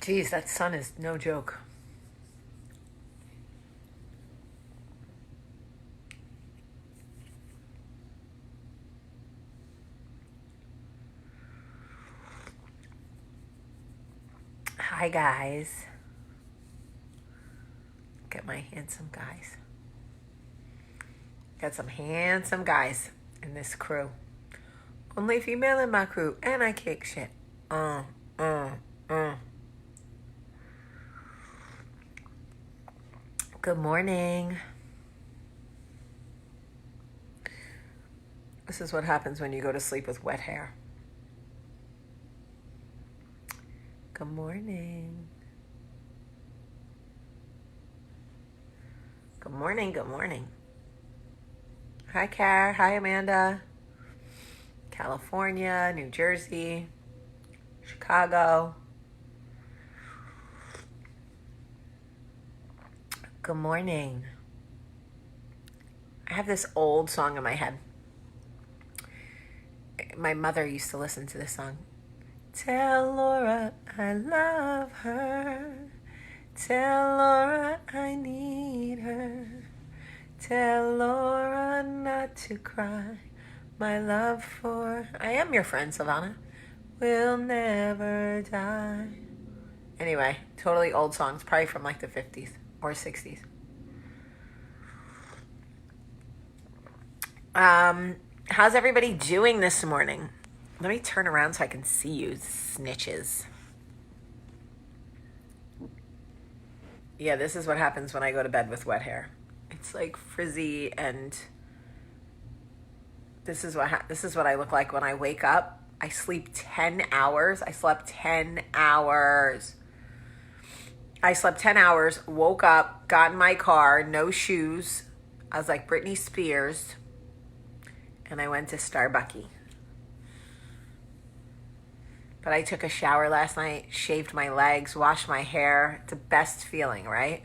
Geez, that sun is no joke. Hi, guys. Look at my handsome guys. Got some handsome guys in this crew. Only female in my crew, and I kick shit. Good morning. This is what happens when you go to sleep with wet hair. Good morning. Good morning, good morning. Hi, Car. Hi, Amanda. California, New Jersey, Chicago. Good morning. I have this old song in my head. My mother used to listen to this song. Tell Laura I love her. Tell Laura I need her. Tell Laura not to cry. My love for... I am your friend, Savannah. Will never die. Anyway, totally old songs. Probably from like the 50s or 60s. How's everybody doing this morning? Let me turn around so I can see you, snitches. Yeah, this is what happens when I go to bed with wet hair. It's like frizzy, and this is what I look like when I wake up. I sleep 10 hours. I slept 10 hours. Woke up, got in my car, no shoes. I was like Britney Spears. And I went to Starbucks. But I took a shower last night, shaved my legs, washed my hair. It's the best feeling, right?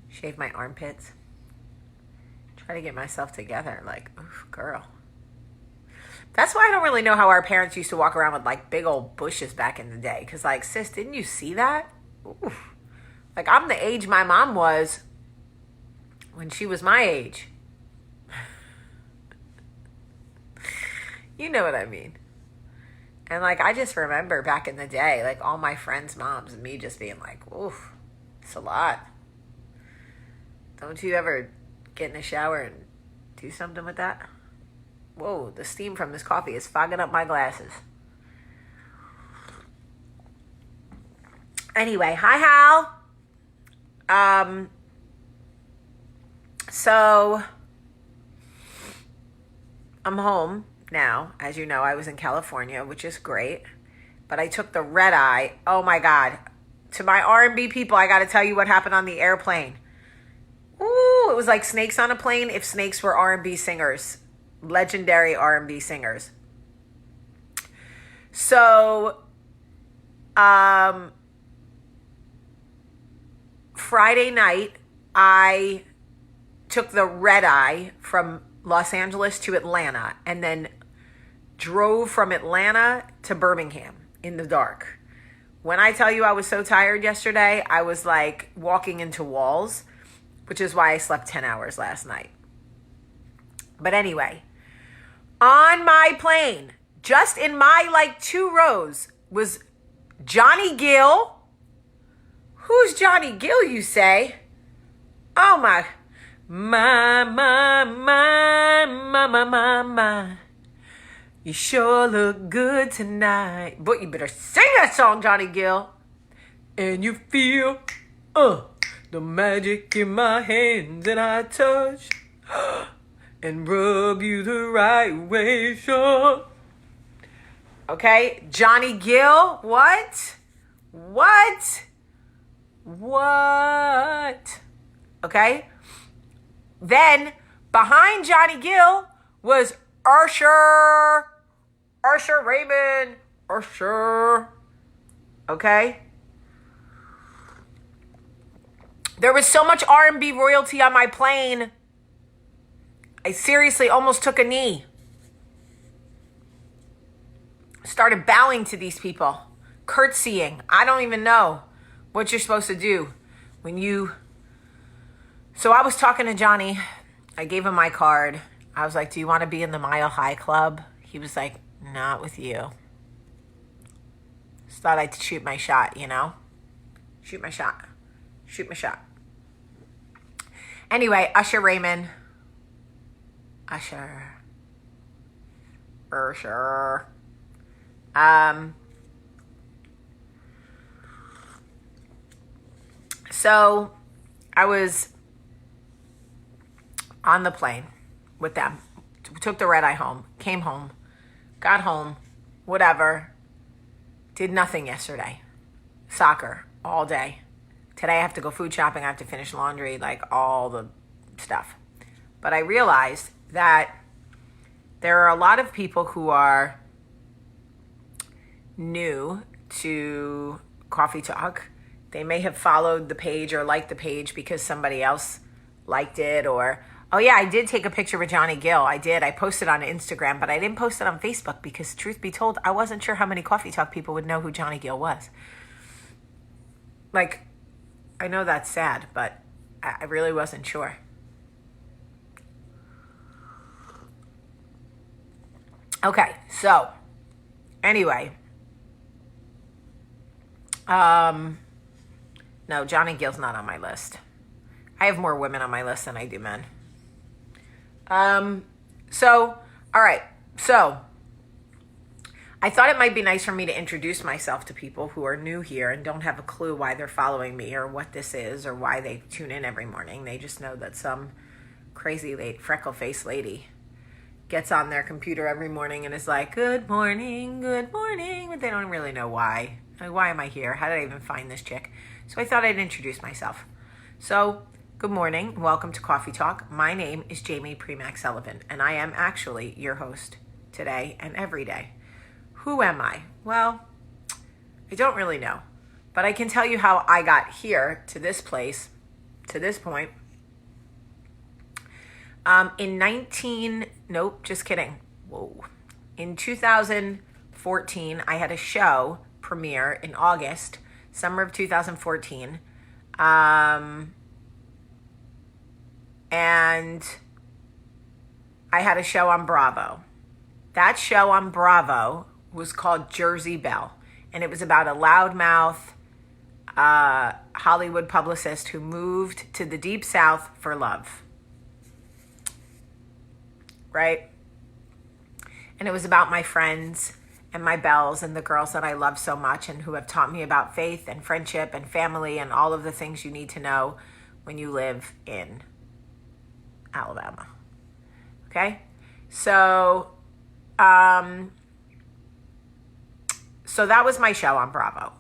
Shaved my armpits. Try to get myself together. Like, oof, girl. That's why I don't really know how our parents used to walk around with like big old bushes back in the day. Because like, sis, didn't you see that? Oof. Like, I'm the age my mom was when she was my age. You know what I mean. And like, I just remember back in the day, like all my friends' moms and me just being like, oof, it's a lot. Don't you ever get in the shower and do something with that? Whoa, the steam from this coffee is fogging up my glasses. Anyway, hi, Hal. So I'm home now. As you know, I was in California, which is great, but I took the red eye. Oh my God. To my R&B people, I got to tell you what happened on the airplane. Ooh, it was like snakes on a plane if snakes were R&B singers, legendary R&B singers. So, Friday night, I took the red eye from Los Angeles to Atlanta and then drove from Atlanta to Birmingham in the dark. When I tell you I was so tired yesterday, I was like walking into walls, which is why I slept 10 hours last night. But anyway, on my plane, just in my like 2 rows, was Johnny Gill. Who's Johnny Gill, you say? Oh my. My. You sure look good tonight. But you better sing that song, Johnny Gill. And you feel the magic in my hands, and I touch and rub you the right way, sure. Okay, Johnny Gill, what? Okay? Then, behind Johnny Gill was Usher Raymond. Okay? There was so much R&B royalty on my plane, I seriously almost took a knee. Started bowing to these people. curtsying. I don't even know what you're supposed to do when you... So I was talking to Johnny. I gave him my card. I was like, do you want to be in the Mile High Club? He was like, not with you. Just thought I'd shoot my shot, you know? Shoot my shot. Shoot my shot. Anyway, Usher Raymond. Usher. So I was on the plane with them. Took the red eye home. Came home. Got home. Whatever. Did nothing yesterday. Soccer all day. Today I have to go food shopping. I have to finish laundry, like all the stuff. But I realized that there are a lot of people who are new to Coffee Talk. They may have followed the page or liked the page because somebody else liked it, or, oh yeah, I did take a picture with Johnny Gill. I did. I posted on Instagram, but I didn't post it on Facebook because, truth be told, I wasn't sure how many Coffee Talk people would know who Johnny Gill was. Like, I know that's sad, but I really wasn't sure. Okay, so anyway, no, Johnny Gill's not on my list. I have more women on my list than I do men. So, all right, so I thought it might be nice for me to introduce myself to people who are new here and don't have a clue why they're following me or what this is or why they tune in every morning. They just know that some crazy freckle-faced lady gets on their computer every morning and is like, good morning, but they don't really know why. Like, why am I here? How did I even find this chick? So I thought I'd introduce myself. So, good morning. Welcome to Coffee Talk. My name is Jamie Premack Sullivan, and I am actually your host today and every day. Who am I? Well, I don't really know, but I can tell you how I got here to this place, to this point. In 2014, I had a show premiere in August, summer of 2014. And I had a show on Bravo. That show on Bravo was called Jersey Belle. And it was about a loudmouth Hollywood publicist who moved to the Deep South for love. Right? And it was about my friends and my belles and the girls that I love so much and who have taught me about faith and friendship and family and all of the things you need to know when you live in Alabama. Okay? So that was my show on Bravo.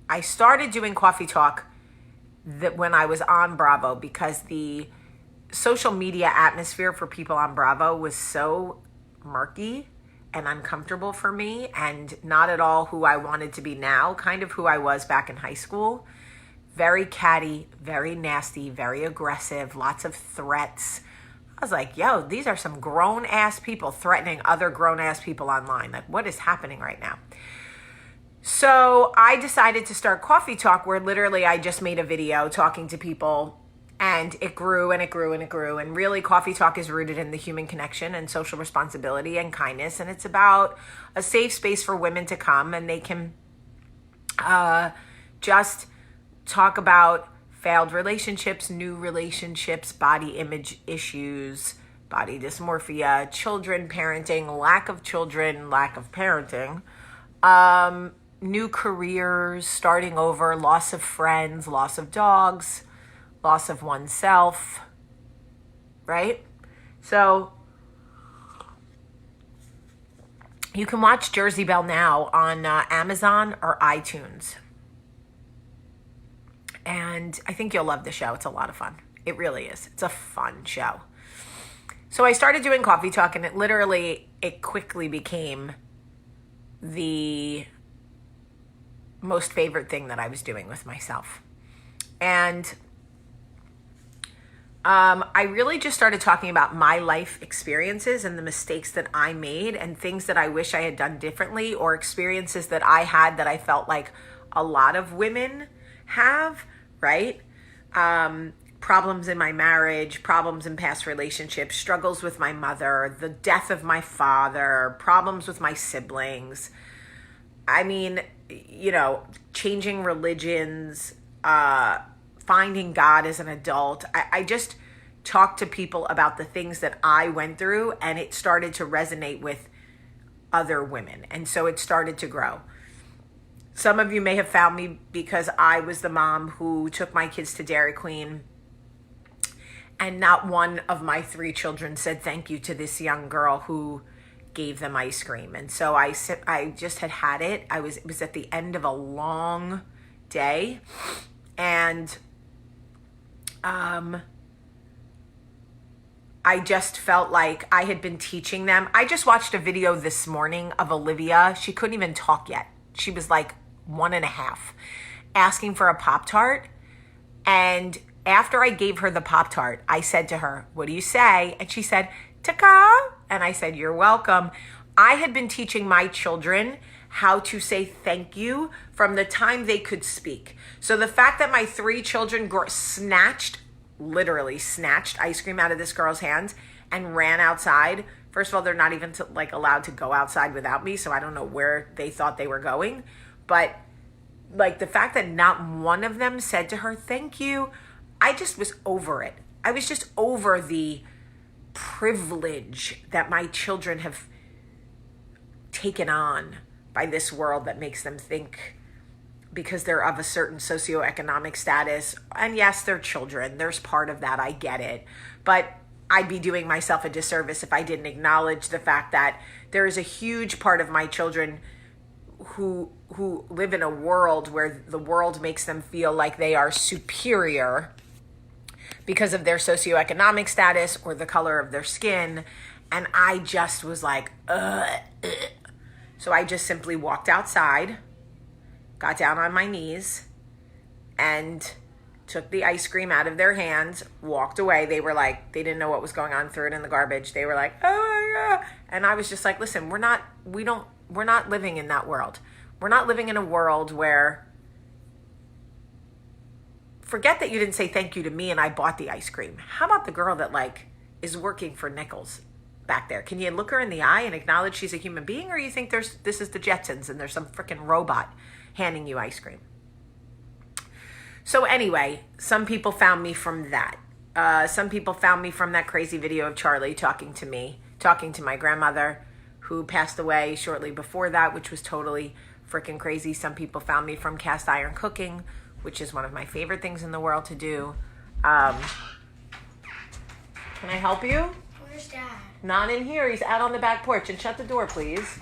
I started doing Coffee Talk when I was on Bravo because the social media atmosphere for people on Bravo was so murky and uncomfortable for me and not at all who I wanted to be now, kind of who I was back in high school. Very catty, very nasty, very aggressive, lots of threats. I was like, yo, these are some grown-ass people threatening other grown-ass people online. Like, what is happening right now? So I decided to start Coffee Talk, where literally I just made a video talking to people, and it grew and it grew and it grew. And really, Coffee Talk is rooted in the human connection and social responsibility and kindness. And it's about a safe space for women to come and they can just talk about failed relationships, new relationships, body image issues, body dysmorphia, children, parenting, lack of children, lack of parenting, new careers, starting over, loss of friends, loss of dogs, loss of oneself, right? So you can watch Jersey Belle now on Amazon or iTunes. And I think you'll love the show. It's a lot of fun. It really is. It's a fun show. So I started doing Coffee Talk, and it quickly became the most favorite thing that I was doing with myself. And I really just started talking about my life experiences and the mistakes that I made and things that I wish I had done differently, or experiences that I had that I felt like a lot of women have, right? Problems in my marriage, problems in past relationships, struggles with my mother, the death of my father, problems with my siblings. I mean, changing religions, finding God as an adult. I just talked to people about the things that I went through, and it started to resonate with other women. And so it started to grow. Some of you may have found me because I was the mom who took my kids to Dairy Queen, and not one of my 3 children said thank you to this young girl who gave them ice cream. And so I just had it. It was at the end of a long day, and I just felt like I had been teaching them. I just watched a video this morning of Olivia. She couldn't even talk yet. She was like 1.5, asking for a Pop-Tart. And after I gave her the Pop-Tart, I said to her, "What do you say?" And she said, "Taka." And I said, "You're welcome." I had been teaching my children how to say thank you from the time they could speak. So the fact that my 3 children literally snatched ice cream out of this girl's hands and ran outside. First of all, they're not even allowed to go outside without me, so I don't know where they thought they were going. But the fact that not one of them said to her, "Thank you," I just was over it. I was just over the privilege that my children have taken on by this world that makes them think, because they're of a certain socioeconomic status. And yes, they're children. There's part of that. I get it. But I'd be doing myself a disservice if I didn't acknowledge the fact that there is a huge part of my children who live in a world where the world makes them feel like they are superior because of their socioeconomic status or the color of their skin. And I just was like, ugh. So I just simply walked outside, got down on my knees, and took the ice cream out of their hands, walked away. They were like, they didn't know what was going on, threw it in the garbage. They were like, "Oh my God." And I was just like, listen, we're not living in that world. We're not living in a world where, forget that you didn't say thank you to me and I bought the ice cream. How about the girl that is working for nickels back there? Can you look her in the eye and acknowledge she's a human being, or you think this is the Jetsons and there's some freaking robot handing you ice cream? So anyway, some people found me from that. Some people found me from that crazy video of Charlie talking to my grandmother, who passed away shortly before that, which was totally freaking crazy. Some people found me from cast iron cooking, which is one of my favorite things in the world to do. Can I help you? Where's Dad? Not in here. He's out on the back porch. And shut the door, please.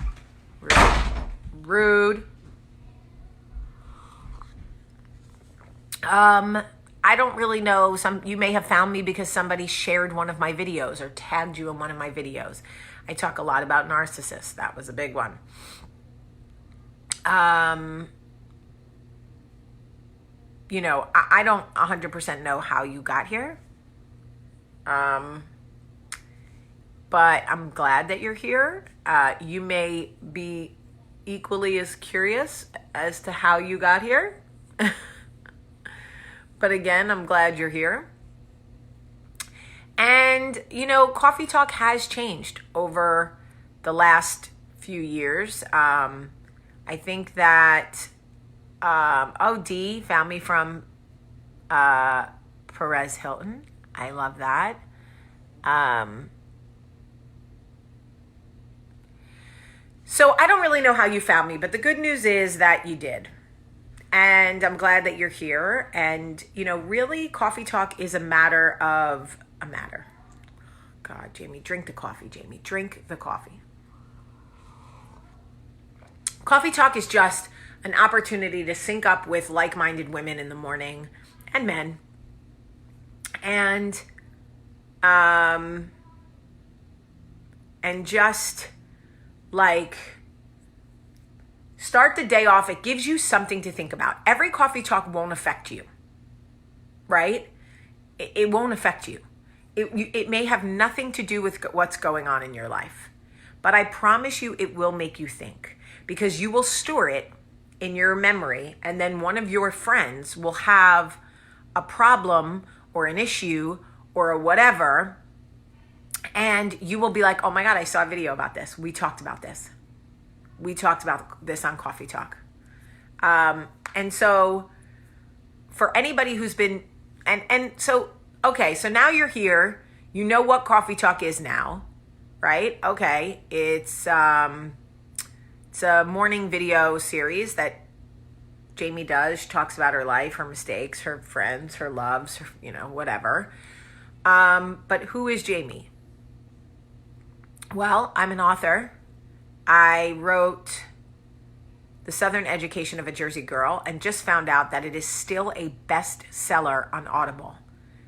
Rude. I don't really know. You may have found me because somebody shared one of my videos or tagged you in one of my videos. I talk a lot about narcissists. That was a big one. I don't 100% know how you got here. But I'm glad that you're here. You may be equally as curious as to how you got here. But again, I'm glad you're here. And, Coffee Talk has changed over the last few years. I think that, D found me from Perez Hilton. I love that. So I don't really know how you found me, but the good news is that you did. And I'm glad that you're here. And, really, Coffee Talk is a matter. God, Jamie, drink the coffee, Jamie. Drink the coffee. Coffee Talk is just an opportunity to sync up with like-minded women in the morning, and men. And just start the day off. It gives you something to think about. Every Coffee Talk won't affect you, right? It won't affect you. it may have nothing to do with what's going on in your life, but I promise you it will make you think, because you will store it in your memory, and then one of your friends will have a problem or an issue or a whatever, and you will be like, oh my God, I saw a video about this. We talked about this. We talked about this on Coffee Talk. And so for anybody who's been, okay, so now you're here, you know what Coffee Talk is now, right? Okay, it's a morning video series that Jamie does. She talks about her life, her mistakes, her friends, her loves, her, whatever. But who is Jamie? Well, I'm an author. I wrote The Southern Education of a Jersey Girl and just found out that it is still a bestseller on Audible,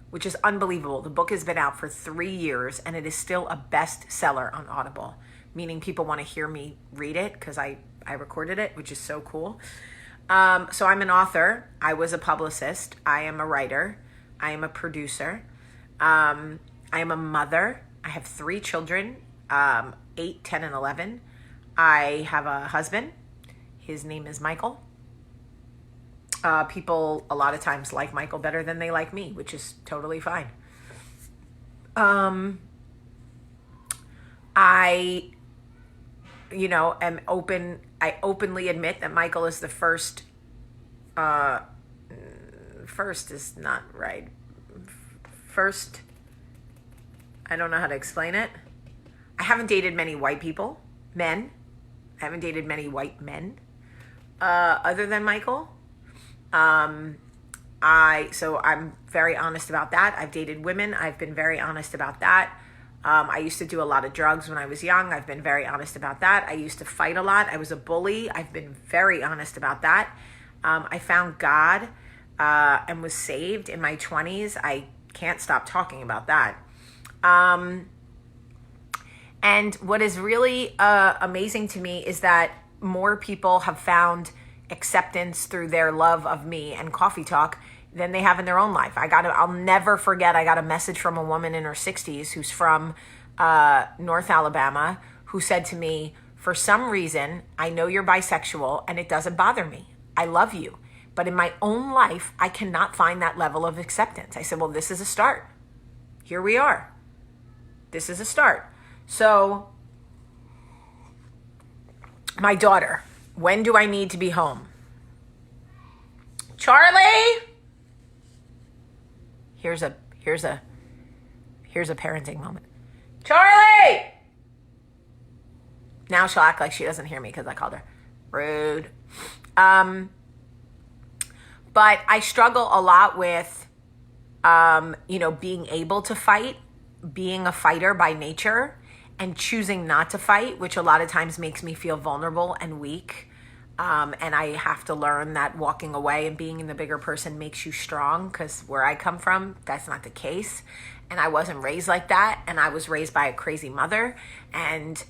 which is unbelievable. The book has been out for 3 years and it is still a bestseller on Audible, meaning people want to hear me read it because I recorded it, which is so cool. So I'm an author. I was a publicist. I am a writer. I am a producer. I am a mother. I have 3 children, 8, 10, and 11. I have a husband. His name is Michael. People a lot of times like Michael better than they like me, which is totally fine. I am open. I openly admit that Michael is the first is not right. First, I don't know how to explain it. I haven't dated many white people, men. I haven't dated many white men, other than Michael. So I'm very honest about that. I've dated women. I've been very honest about that. I used to do a lot of drugs when I was young. I've been very honest about that. I used to fight a lot. I was a bully. I've been very honest about that. I found God and was saved in my 20s. I can't stop talking about that. And what is really amazing to me is that more people have found acceptance through their love of me and Coffee Talk than they have in their own life. I'll never forget, I got a message from a woman in her 60s who's from North Alabama, who said to me, for some reason, I know you're bisexual and it doesn't bother me. I love you. But in my own life, I cannot find that level of acceptance. I said, well, this is a start. Here we are. This is a start. So, my daughter, when do I need to be home? Charlie! Here's a parenting moment. Charlie! Now she'll act like she doesn't hear me because I called her rude. But I struggle a lot with, being able to fight, being a fighter by nature, and choosing not to fight, which a lot of times makes me feel vulnerable and weak. And I have to learn that walking away and being the bigger person makes you strong, because where I come from, that's not the case. And I wasn't raised like that. And I was raised by a crazy mother. And,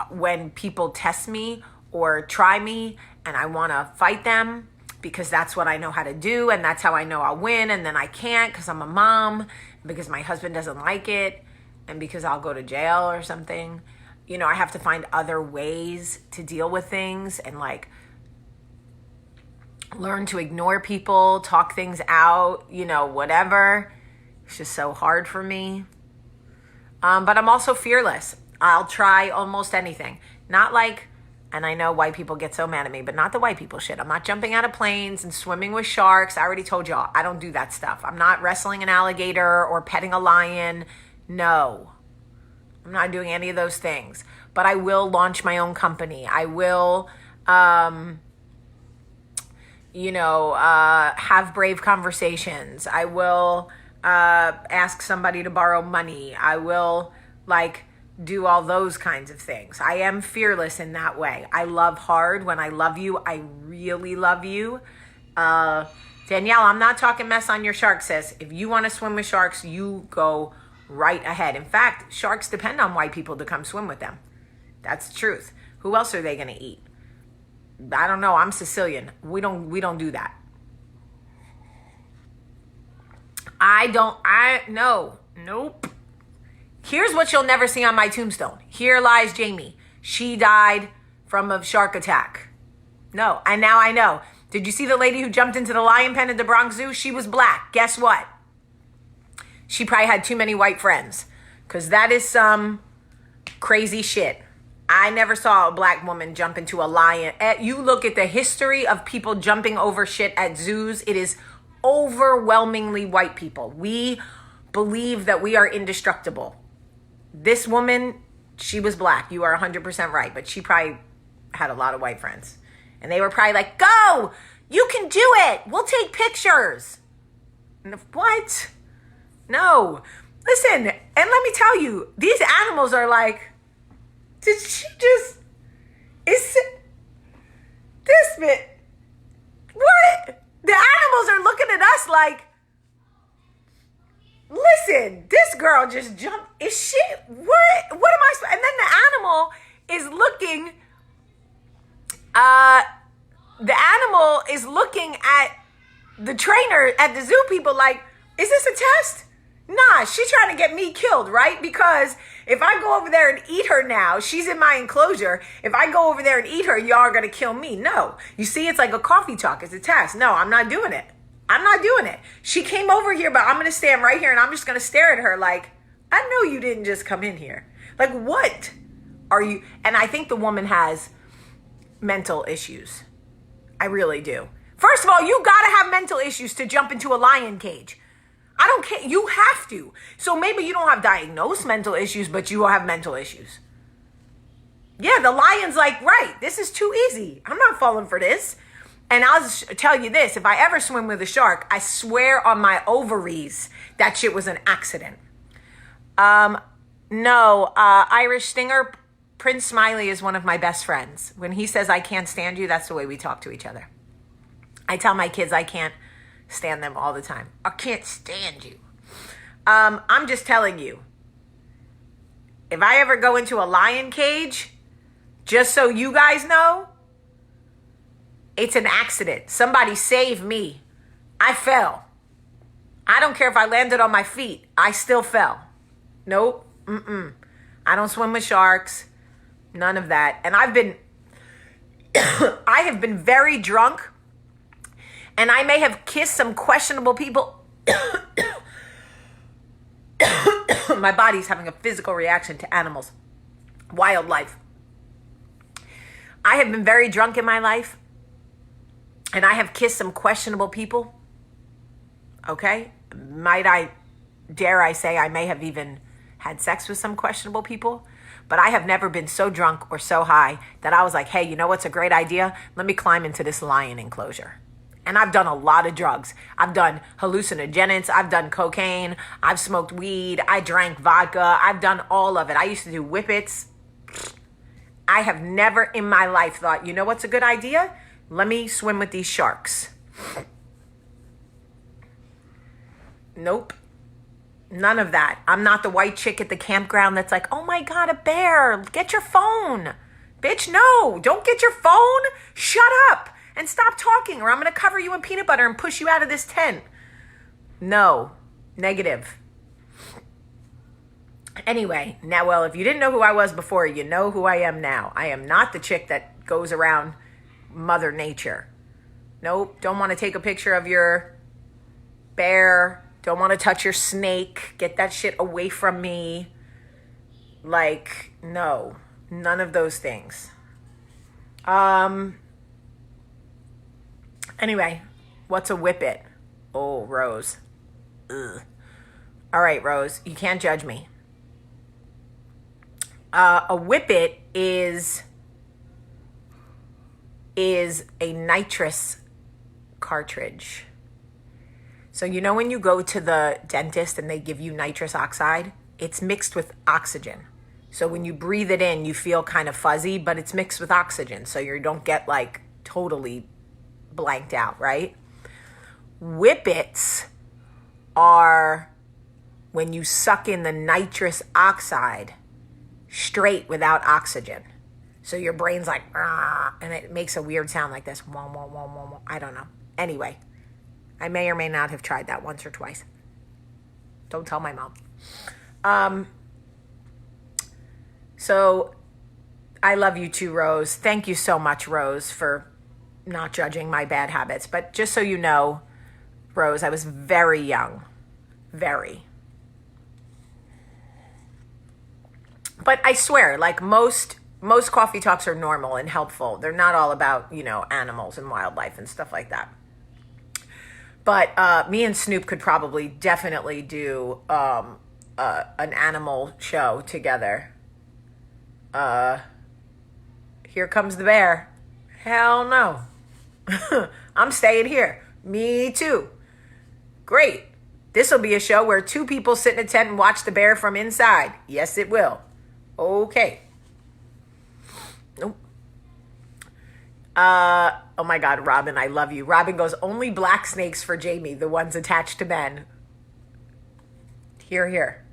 when people test me or try me and I want to fight them because that's what I know how to do and that's how I know I'll win, and then I can't because I'm a mom, because my husband doesn't like it, and because I'll go to jail or something. I have to find other ways to deal with things and learn to ignore people, talk things out, whatever. It's just so hard for me. But I'm also fearless. I'll try almost anything. And I know white people get so mad at me, but not the white people shit. I'm not jumping out of planes and swimming with sharks. I already told y'all, I don't do that stuff. I'm not wrestling an alligator or petting a lion. No. I'm not doing any of those things, but I will launch my own company. I will, have brave conversations. I will ask somebody to borrow money. I will do all those kinds of things. I am fearless in that way. I love hard. When I love you, I really love you. Danielle, I'm not talking mess on your shark, sis. If you want to swim with sharks, you go right ahead. In fact, sharks depend on white people to come swim with them. That's the truth. Who else are they going to eat? I don't know. I'm Sicilian. We don't do that. No, nope. Here's what you'll never see on my tombstone. Here lies Jamie. She died from a shark attack. No, and now I know. Did you see the lady who jumped into the lion pen at the Bronx Zoo? She was black. Guess what? She probably had too many white friends, because that is some crazy shit. I never saw a black woman jump into a lion. You look at the history of people jumping over shit at zoos, it is overwhelmingly white people. We believe that we are indestructible. This woman, she was black. You are 100% right, but she probably had a lot of white friends. And they were probably like, go, you can do it. We'll take pictures. What? No. Listen, and let me tell you, these animals are like, did she just, is this bit, what? The animals are looking at us like, listen, this girl just jumped, is she, what am I, and then the animal is looking, at the trainer, at the zoo people like, is this a test? Nah, she's trying to get me killed, right? Because if I go over there and eat her now, she's in my enclosure. If I go over there and eat her, y'all are going to kill me. No. You see, it's like a coffee talk. It's a test. No, I'm not doing it. I'm not doing it. She came over here, but I'm going to stand right here and I'm just going to stare at her like, I know you didn't just come in here. Like, what are you? And I think the woman has mental issues. I really do. First of all, you got to have mental issues to jump into a lion cage. I don't care. You have to. So maybe you don't have diagnosed mental issues, but you will have mental issues. Yeah, the lion's like, right, this is too easy. I'm not falling for this. And I'll just tell you this. If I ever swim with a shark, I swear on my ovaries that shit was an accident. No, Irish Stinger, Prince Smiley is one of my best friends. When he says I can't stand you, that's the way we talk to each other. I tell my kids I can't stand them all the time. I can't stand you. I'm just telling you, if I ever go into a lion cage, just so you guys know, it's an accident. Somebody save me. I fell. I don't care if I landed on my feet. I still fell. Nope. I don't swim with sharks. None of that. And I have been very drunk. And I may have kissed some questionable people. My body's having a physical reaction to animals. Wildlife. I have been very drunk in my life. And I have kissed some questionable people. Okay? Dare I say, I may have even had sex with some questionable people. But I have never been so drunk or so high that I was like, hey, you know what's a great idea? Let me climb into this lion enclosure. And I've done a lot of drugs. I've done hallucinogens. I've done cocaine. I've smoked weed. I drank vodka. I've done all of it. I used to do whippets. I have never in my life thought, you know what's a good idea? Let me swim with these sharks. Nope. None of that. I'm not the white chick at the campground that's like, oh my God, a bear. Get your phone. Bitch, no. Don't get your phone. Shut up. And stop talking or I'm going to cover you in peanut butter and push you out of this tent. No. Negative. Anyway, now, well, if you didn't know who I was before, you know who I am now. I am not the chick that goes around Mother Nature. Nope. Don't want to take a picture of your bear. Don't want to touch your snake. Get that shit away from me. Like, no. None of those things. Anyway, what's a whippet? Oh, Rose. Ugh. All right, Rose, you can't judge me. A whippet is a nitrous cartridge. So you know when you go to the dentist and they give you nitrous oxide, it's mixed with oxygen. So when you breathe it in, you feel kind of fuzzy, but it's mixed with oxygen. So you don't get like totally blanked out, right? Whippets are when you suck in the nitrous oxide straight without oxygen. So your brain's like, and it makes a weird sound like this. I don't know. Anyway, I may or may not have tried that once or twice. Don't tell my mom. So I love you too, Rose. Thank you so much, Rose, for not judging my bad habits. But just so you know, Rose, I was very young. Very. But I swear, like most coffee talks are normal and helpful. They're not all about, animals and wildlife and stuff like that. But me and Snoop could probably definitely do an animal show together. Here comes the bear. Hell no. I'm staying here. Me too. Great. This will be a show where two people sit in a tent and watch the bear from inside. Yes, it will. Okay. Nope. Oh my God, Robin, I love you. Robin goes, only black snakes for Jamie, the ones attached to men. Here.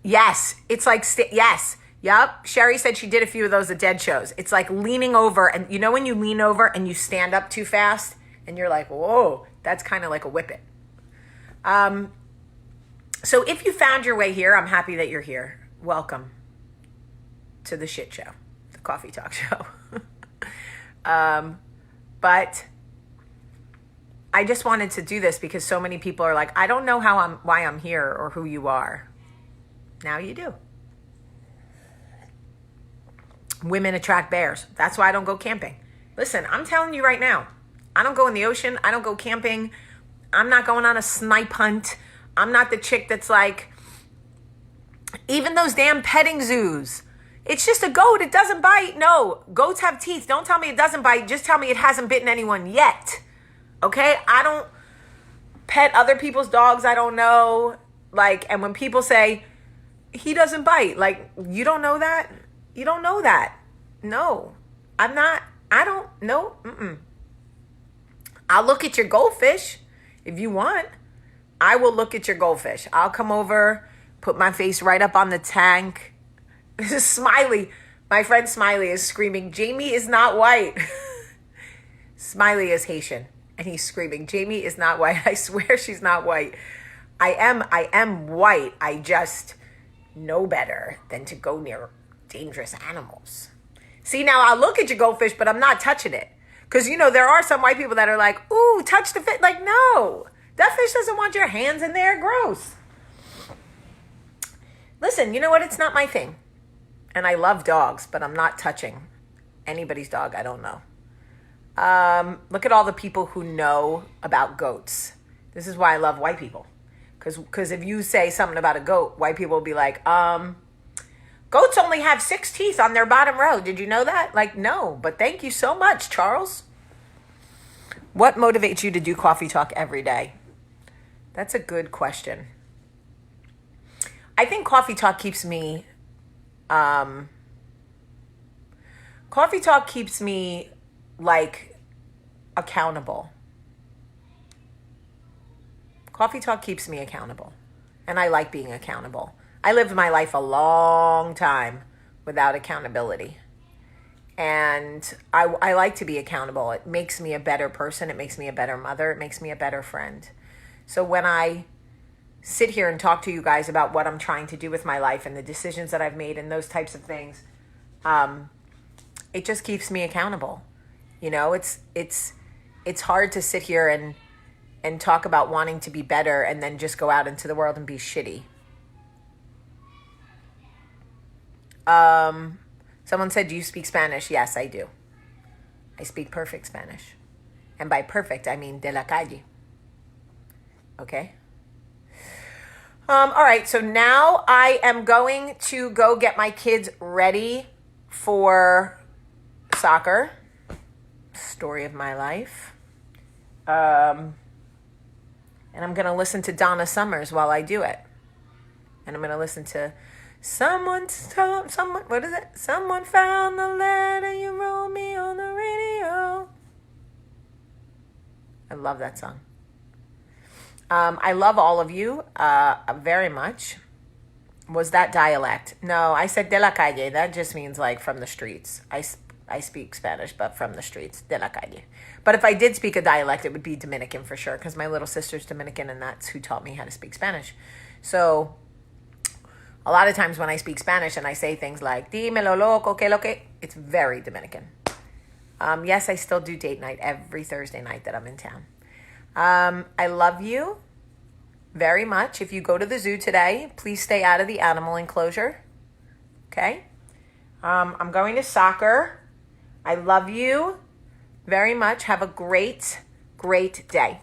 Yes, it's like, yes. Yep. Sherry said she did a few of those at Dead shows. It's like leaning over, and when you lean over and you stand up too fast and you're like, whoa, that's kind of like a whippet. So if you found your way here, I'm happy that you're here. Welcome to the shit show, the coffee talk show. But I just wanted to do this because so many people are like, I don't know why I'm here or who you are. Now you do. Women attract bears. That's why I don't go camping. Listen, I'm telling you right now, I don't go in the ocean. I don't go camping. I'm not going on a snipe hunt. I'm not the chick that's like, even those damn petting zoos. It's just a goat. It doesn't bite. No, goats have teeth. Don't tell me it doesn't bite. Just tell me it hasn't bitten anyone yet. Okay? I don't pet other people's dogs. I don't know. And when people say, he doesn't bite, you don't know that? You don't know that. No, I don't know. I'll look at your goldfish if you want. I will look at your goldfish. I'll come over, put my face right up on the tank. This is Smiley. My friend Smiley is screaming, Jamie is not white. Smiley is Haitian, and he's screaming, Jamie is not white. I swear she's not white. I am white. I just know better than to go near dangerous animals. See, now I'll look at your goldfish, but I'm not touching it. Because, there are some white people that are like, ooh, touch the fish. No, that fish doesn't want your hands in there. Gross. Listen, you know what? It's not my thing. And I love dogs, but I'm not touching anybody's dog I don't know. Look at all the people who know about goats. This is why I love white people. Because if you say something about a goat, white people will be like, goats only have 6 teeth on their bottom row. Did you know that? No, but thank you so much, Charles. What motivates you to do coffee talk every day? That's a good question. I think coffee talk keeps me, accountable. Coffee talk keeps me accountable. And I like being accountable. I lived my life a long time without accountability. And I like to be accountable. It makes me a better person. It makes me a better mother. It makes me a better friend. So when I sit here and talk to you guys about what I'm trying to do with my life and the decisions that I've made and those types of things, it just keeps me accountable. It's hard to sit here and talk about wanting to be better and then just go out into the world and be shitty. Someone said, do you speak Spanish? Yes, I do. I speak perfect Spanish. And by perfect, I mean de la calle. Okay? All right, so now I am going to go get my kids ready for soccer. Story of my life. And I'm going to listen to Donna Summers while I do it. And I'm going to listen to someone, what is it? Someone found the letter you wrote me on the radio. I love that song. I love all of you very much. Was that dialect? No, I said de la calle. That just means from the streets. I speak Spanish, but from the streets, de la calle. But if I did speak a dialect, it would be Dominican for sure, because my little sister's Dominican, and that's who taught me how to speak Spanish. So a lot of times when I speak Spanish and I say things like, dímelo loco, que lo que, it's very Dominican. Yes, I still do date night every Thursday night that I'm in town. I love you very much. If you go to the zoo today, please stay out of the animal enclosure. Okay? I'm going to soccer. I love you very much. Have a great, great day.